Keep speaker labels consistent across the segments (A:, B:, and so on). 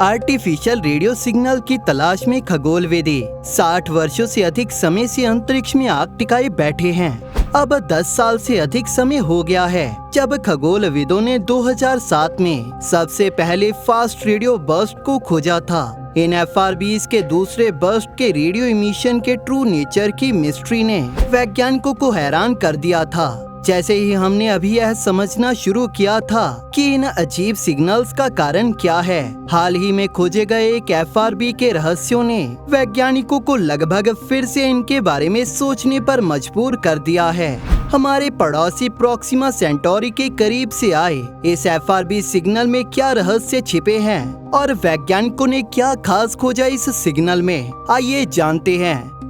A: Artificial radio signal की तलाश में खगोलवेदी 60 वर्षों से अधिक समय से अंतरिक्ष में आग टिकाए बैठे हैं। अब 10 साल से अधिक समय हो गया है जब खगोलविदों ने 2007 में सबसे पहले फास्ट रेडियो बर्स्ट को खोजा था। इन FRBs के दूसरे बर्स्ट के रेडियो इमिशन के ट्रू नेचर की मिस्ट्री ने वैज्ञानिकों को हैरान कर दिया था। जैसे ही हमने अभी यह समझना शुरू किया था कि इन अजीब सिग्नल्स का कारण क्या है, हाल ही में खोजे गए एक FRB के रहस्यों ने वैज्ञानिकों को लगभग फिर से इनके बारे में सोचने पर मजबूर कर दिया है। हमारे पड़ोसी प्रोक्सिमा सेंटोरी के करीब से आए इस FRB सिग्नल में क्या रहस्य छिपे हैं और वैज्ञानिकों ने क्या खास खोजा इस सिग्नल में, आइए जानते हैं।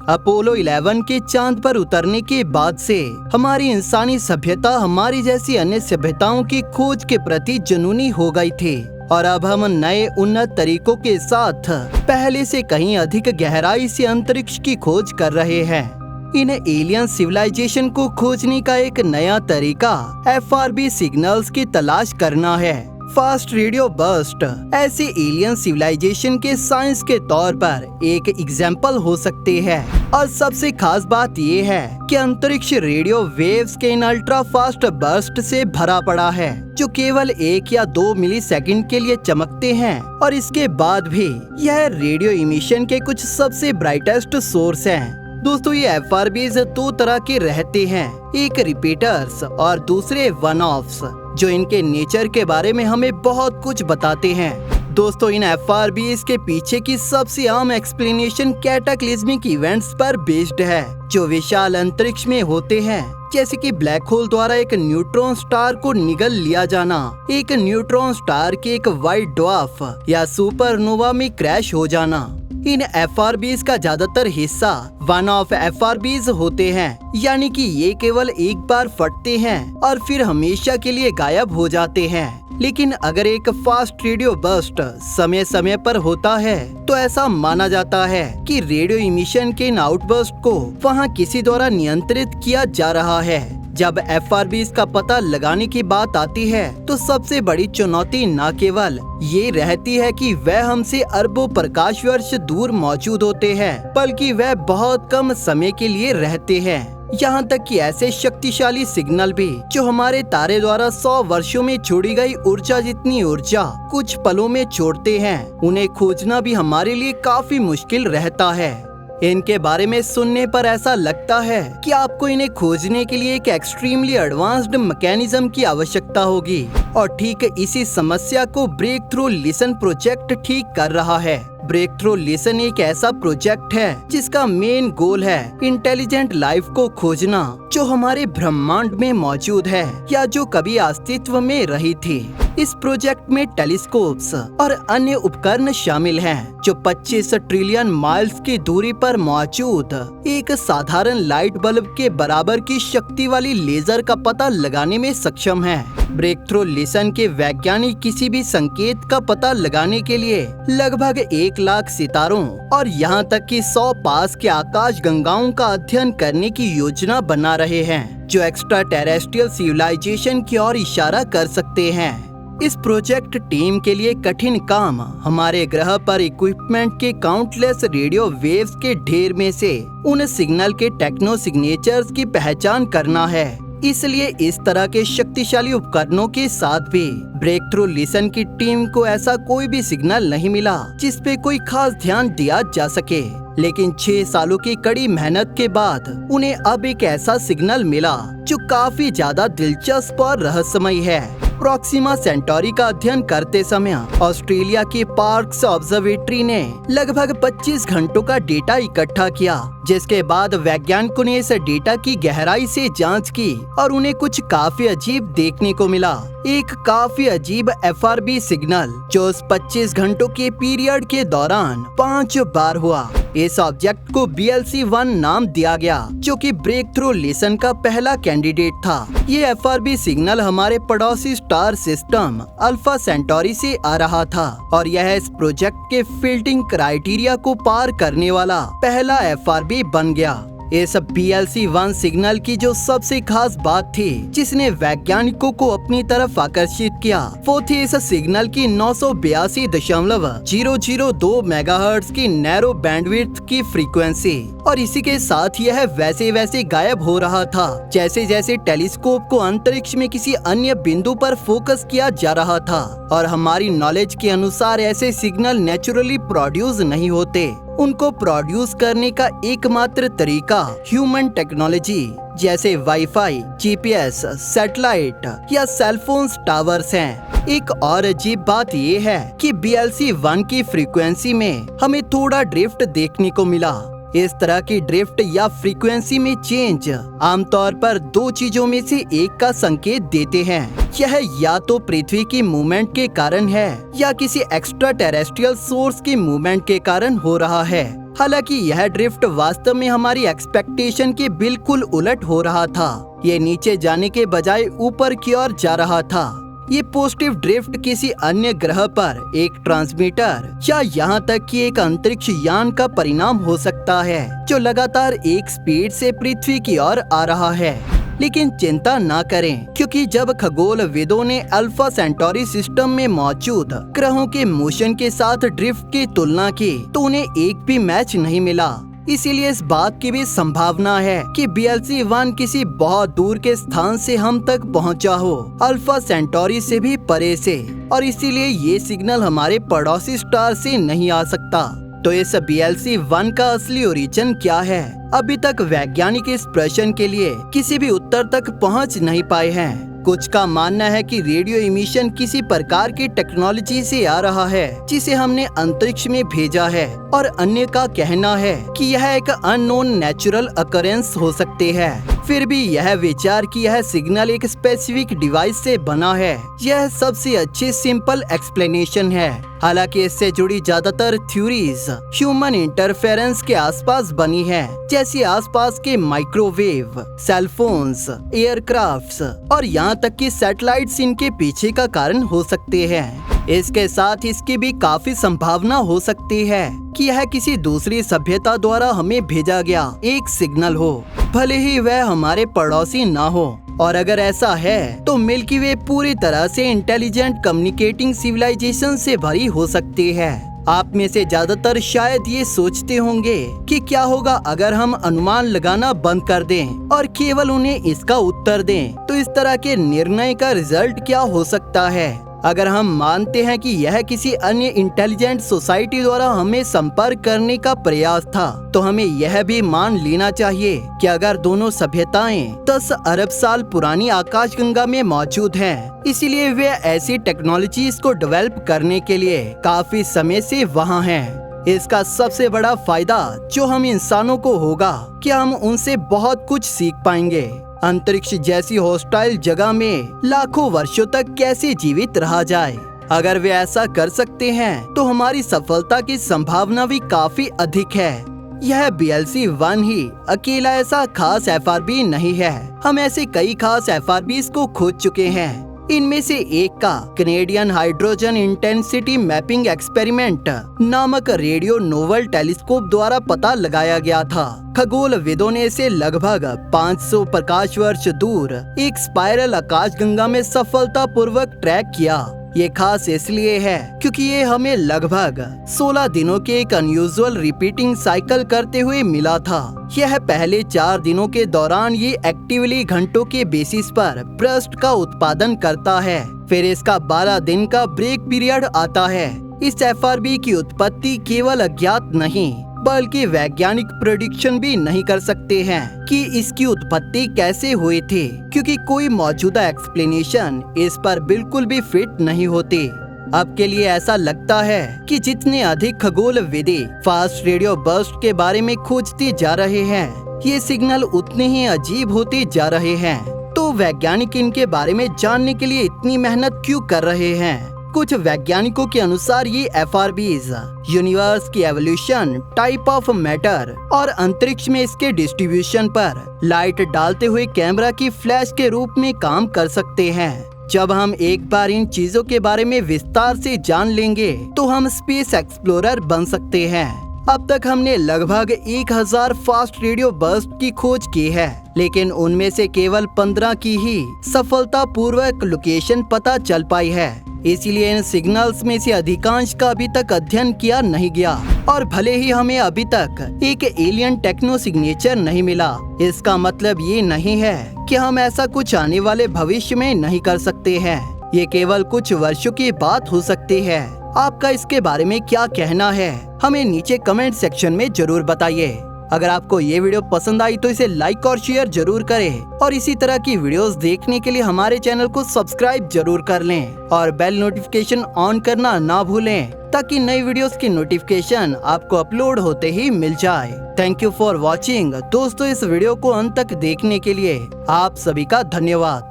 A: अपोलो 11 के चांद पर उतरने के बाद से हमारी इंसानी सभ्यता हमारी जैसी अन्य सभ्यताओं की खोज के प्रति जुनूनी हो गई थी और अब हम नए उन्नत तरीकों के साथ पहले से कहीं अधिक गहराई से अंतरिक्ष की खोज कर रहे हैं। इन एलियन सिविलाइजेशन को खोजने का एक नया तरीका FRB सिग्नल्स की तलाश करना है। फास्ट रेडियो बर्स्ट ऐसे एलियन सिविलाइजेशन के साइंस के तौर पर एक एग्जाम्पल हो सकते हैं और सबसे खास बात ये है कि अंतरिक्ष रेडियो वेव्स के इन अल्ट्रा फास्ट बर्स्ट से भरा पड़ा है जो केवल 1 या 2 मिलीसेकंड के लिए चमकते हैं और इसके बाद भी यह रेडियो इमिशन के कुछ सबसे ब्राइटेस्ट सोर्स हैं। दोस्तों, ये FRBs 2 तरह के रहते हैं, एक रिपीटर्स और दूसरे वन ऑफ्स, जो इनके नेचर के बारे में हमें बहुत कुछ बताते हैं। दोस्तों, इन FRBs के पीछे की सबसे आम एक्सप्लेनेशन कैटाक्लिज्मिक इवेंट्स पर बेस्ड है जो विशाल अंतरिक्ष में होते हैं, जैसे कि ब्लैक होल द्वारा एक न्यूट्रॉन स्टार को निगल लिया जाना, एक न्यूट्रॉन स्टार के एक व्हाइट ड्वार्फ या सुपरनोवा में क्रैश हो जाना। इन FRBs का ज्यादातर हिस्सा वन ऑफ FRBs होते हैं, यानी कि ये केवल एक बार फटते हैं और फिर हमेशा के लिए गायब हो जाते हैं। लेकिन अगर एक फास्ट रेडियो बर्स्ट समय समय पर होता है तो ऐसा माना जाता है कि रेडियो इमिशन के इन आउटबर्स्ट को वहाँ किसी द्वारा नियंत्रित किया जा रहा है। जब FRBs का पता लगाने की बात आती है तो सबसे बड़ी चुनौती न केवल ये रहती है कि वह हमसे अरबों प्रकाश वर्ष दूर मौजूद होते हैं, बल्कि वह बहुत कम समय के लिए रहते हैं। यहाँ तक कि ऐसे शक्तिशाली सिग्नल भी जो हमारे तारे द्वारा 100 वर्षों में छोड़ी गई ऊर्जा जितनी ऊर्जा कुछ पलों में छोड़ते हैं, उन्हें खोजना भी हमारे लिए काफी मुश्किल रहता है। इनके बारे में सुनने पर ऐसा लगता है कि आपको इन्हें खोजने के लिए एक एक्सट्रीमली एडवांस्ड मैकेनिज्म की आवश्यकता होगी और ठीक इसी समस्या को ब्रेक थ्रू लिसन प्रोजेक्ट ठीक कर रहा है। ब्रेक थ्रू लिसन एक ऐसा प्रोजेक्ट है जिसका मेन गोल है इंटेलिजेंट लाइफ को खोजना जो हमारे ब्रह्मांड में मौजूद है या जो कभी अस्तित्व में रही थी। इस प्रोजेक्ट में टेलीस्कोप्स और अन्य उपकरण शामिल हैं जो 25 ट्रिलियन माइल्स की दूरी पर मौजूद एक साधारण लाइट बल्ब के बराबर की शक्ति वाली लेजर का पता लगाने में सक्षम है। ब्रेक थ्रू लिसन के वैज्ञानिक किसी भी संकेत का पता लगाने के लिए लगभग 1 लाख सितारों और यहाँ तक कि 100 पास के आकाश गंगाओं का अध्ययन करने की योजना बना रहे हैं जो एक्स्ट्रा टेरेस्ट्रियल सिविलाइजेशन की ओर इशारा कर सकते हैं। इस प्रोजेक्ट टीम के लिए कठिन काम हमारे ग्रह पर इक्विपमेंट के काउंटलेस रेडियो वेव्स के ढेर में से उन सिग्नल के टेक्नो सिग्नेचर्स की पहचान करना है। इसलिए इस तरह के शक्तिशाली उपकरणों के साथ भी ब्रेक थ्रू लिसन की टीम को ऐसा कोई भी सिग्नल नहीं मिला जिस पे कोई खास ध्यान दिया जा सके। लेकिन 6 सालों की कड़ी मेहनत के बाद उन्हें अब एक ऐसा सिग्नल मिला जो काफी ज्यादा दिलचस्प और रहस्यमय है। प्रोक्सिमा सेंटोरी का अध्ययन करते समय ऑस्ट्रेलिया के पार्क्स ऑब्जर्वेटरी ने लगभग 25 घंटों का डेटा इकट्ठा किया, जिसके बाद वैज्ञानिकों ने इस डेटा की गहराई से जांच की और उन्हें कुछ काफी अजीब देखने को मिला। एक काफी अजीब FRB सिग्नल जो उस 25 घंटों के पीरियड के दौरान 5 बार हुआ। इस ऑब्जेक्ट को BLC-1 नाम दिया गया जो कि ब्रेक थ्रू लिसन का पहला कैंडिडेट था। ये FRB सिग्नल हमारे पड़ोसी स्टार सिस्टम अल्फा सेंटोरी से आ रहा था और यह इस प्रोजेक्ट के फिल्टरिंग क्राइटेरिया को पार करने वाला पहला FRB बन गया। इस BLC-1 सिग्नल की जो सबसे खास बात थी जिसने वैज्ञानिकों को अपनी तरफ आकर्षित किया वो थी इस सिग्नल की 982.002 मेगाहर्ट्ज की नैरो बैंडविड्थ की फ्रीक्वेंसी, और इसी के साथ यह वैसे गायब हो रहा था जैसे जैसे टेलीस्कोप को अंतरिक्ष में किसी अन्य बिंदु पर फोकस किया जा रहा था। और हमारी नॉलेज के अनुसार ऐसे सिग्नल नेचुरली प्रोड्यूस नहीं होते, उनको प्रोड्यूस करने का एकमात्र तरीका ह्यूमन टेक्नोलॉजी जैसे वाईफाई, GPS, सैटेलाइट या सेलफोन्स टावर्स हैं। एक और अजीब बात ये है कि BLC-1 की फ्रीक्वेंसी में हमें थोड़ा ड्रिफ्ट देखने को मिला। इस तरह की ड्रिफ्ट या फ्रीक्वेंसी में चेंज आमतौर पर दो चीजों में से एक का संकेत देते हैं। यह या तो पृथ्वी की मूवमेंट के कारण है या किसी एक्स्ट्रा टेरेस्ट्रियल सोर्स की मूवमेंट के कारण हो रहा है। हालांकि यह ड्रिफ्ट वास्तव में हमारी एक्सपेक्टेशन के बिल्कुल उलट हो रहा था। ये नीचे जाने के बजाय ऊपर की ओर जा रहा था। ये पॉजिटिव ड्रिफ्ट किसी अन्य ग्रह पर एक ट्रांसमीटर या यहाँ तक कि एक अंतरिक्ष यान का परिणाम हो सकता है जो लगातार एक स्पीड से पृथ्वी की ओर आ रहा है। लेकिन चिंता ना करें, क्योंकि जब खगोलविदों ने अल्फा सेंटोरी सिस्टम में मौजूद ग्रहों के मोशन के साथ ड्रिफ्ट की तुलना की तो उन्हें एक भी मैच नहीं मिला। इसीलिए इस बात की भी संभावना है कि BLC-1 किसी बहुत दूर के स्थान से हम तक पहुंचा हो, अल्फा सेंटोरी से भी परे से, और इसीलिए ये सिग्नल हमारे पड़ोसी स्टार से नहीं आ सकता। तो इस BLC-1 का असली ओरिजिन क्या है? अभी तक वैज्ञानिक इस प्रश्न के लिए किसी भी उत्तर तक पहुंच नहीं पाए हैं। कुछ का मानना है कि रेडियो इमिशन किसी प्रकार की टेक्नोलॉजी से आ रहा है जिसे हमने अंतरिक्ष में भेजा है, और अन्य का कहना है कि यह एक अननोन नेचुरल अकरेंस हो सकते हैं। फिर भी यह विचार कि यह सिग्नल एक स्पेसिफिक डिवाइस से बना है, यह सबसे अच्छी सिंपल एक्सप्लेनेशन है। हालांकि इससे जुड़ी ज्यादातर थ्योरीज ह्यूमन इंटरफेरेंस के आसपास बनी है, जैसे आसपास के माइक्रोवेव, सेलफोन्स, एयरक्राफ्ट्स और यहाँ तक कि सैटेलाइट्स इनके पीछे का कारण हो सकते हैं। इसके साथ इसकी भी काफी संभावना हो सकती है कि यह किसी दूसरी सभ्यता द्वारा हमें भेजा गया एक सिग्नल हो, भले ही वह हमारे पड़ोसी ना हो। और अगर ऐसा है तो मिल्की वे पूरी तरह से इंटेलिजेंट कम्युनिकेटिंग सिविलाइजेशन से भरी हो सकती है। आप में से ज्यादातर शायद ये सोचते होंगे कि क्या होगा अगर हम अनुमान लगाना बंद कर दें और केवल उन्हें इसका उत्तर दें, तो इस तरह के निर्णय का रिजल्ट क्या हो सकता है। अगर हम मानते हैं कि यह किसी अन्य इंटेलिजेंट सोसाइटी द्वारा हमें संपर्क करने का प्रयास था, तो हमें यह भी मान लेना चाहिए कि अगर दोनों सभ्यताएं 10 अरब साल पुरानी आकाशगंगा में मौजूद हैं, इसीलिए वे ऐसी टेक्नोलॉजीज को डेवलप करने के लिए काफी समय से वहां हैं। इसका सबसे बड़ा फायदा जो हम इंसानों को होगा कि हम उनसे बहुत कुछ सीख पाएंगे। अंतरिक्ष जैसी हॉस्टाइल जगह में लाखों वर्षों तक कैसे जीवित रहा जाए। अगर वे ऐसा कर सकते हैं तो हमारी सफलता की संभावना भी काफी अधिक है। यह BLC-1 ही अकेला ऐसा खास FRB नहीं है। हम ऐसे कई खास FRBs को खोज चुके हैं। इनमें से एक का Canadian hydrogen intensity mapping experiment नामक रेडियो नोवल टेलीस्कोप द्वारा पता लगाया गया था। खगोलविदों ने इसे लगभग 500 प्रकाश वर्ष दूर एक स्पाइरल आकाशगंगा में सफलतापूर्वक ट्रैक किया। ये खास इसलिए है क्योंकि ये हमें लगभग 16 दिनों के एक अनयूजुअल रिपीटिंग साइकिल करते हुए मिला था। यह पहले 4 दिनों के दौरान ये एक्टिवली घंटों के बेसिस पर ब्रस्ट का उत्पादन करता है। फिर इसका 12 दिन का ब्रेक पीरियड आता है। इस FRB की उत्पत्ति केवल अज्ञात नहीं बल्कि वैज्ञानिक प्रेडिक्शन भी नहीं कर सकते हैं कि इसकी उत्पत्ति कैसे हुई थी, क्योंकि कोई मौजूदा एक्सप्लेनेशन इस पर बिल्कुल भी फिट नहीं होती। अब के लिए ऐसा लगता है कि जितने अधिक खगोलविदी फास्ट रेडियो बर्स्ट के बारे में खोजते जा रहे हैं, ये सिग्नल उतने ही अजीब होते जा रहे हैं। तो वैज्ञानिक इनके बारे में जानने के लिए इतनी मेहनत क्यों कर रहे हैं? कुछ वैज्ञानिकों के अनुसार ये FRBs यूनिवर्स की एवोल्यूशन, टाइप ऑफ मैटर और अंतरिक्ष में इसके डिस्ट्रीब्यूशन पर लाइट डालते हुए कैमरा की फ्लैश के रूप में काम कर सकते हैं। जब हम एक बार इन चीजों के बारे में विस्तार से जान लेंगे तो हम स्पेस एक्सप्लोरर बन सकते हैं। अब तक हमने लगभग 1000 फास्ट रेडियो बर्स्ट की खोज की है, लेकिन उनमें से केवल 15 की ही सफलतापूर्वक लोकेशन पता चल पाई है। इसीलिए इन सिग्नल्स में से अधिकांश का अभी तक अध्ययन किया नहीं गया। और भले ही हमें अभी तक एक एलियन टेक्नो सिग्नेचर नहीं मिला, इसका मतलब ये नहीं है कि हम ऐसा कुछ आने वाले भविष्य में नहीं कर सकते हैं। ये केवल कुछ वर्षों की बात हो सकती है। आपका इसके बारे में क्या कहना है, हमें नीचे कमेंट सेक्शन में जरूर बताइए। अगर आपको ये वीडियो पसंद आई तो इसे लाइक और शेयर जरूर करें और इसी तरह की वीडियोस देखने के लिए हमारे चैनल को सब्सक्राइब जरूर कर लें और बेल नोटिफिकेशन ऑन करना ना भूलें, ताकि नई वीडियोस की नोटिफिकेशन आपको अपलोड होते ही मिल जाए। Thank you for watching. दोस्तों, इस वीडियो को अंत तक देखने के लिए आप सभी का धन्यवाद।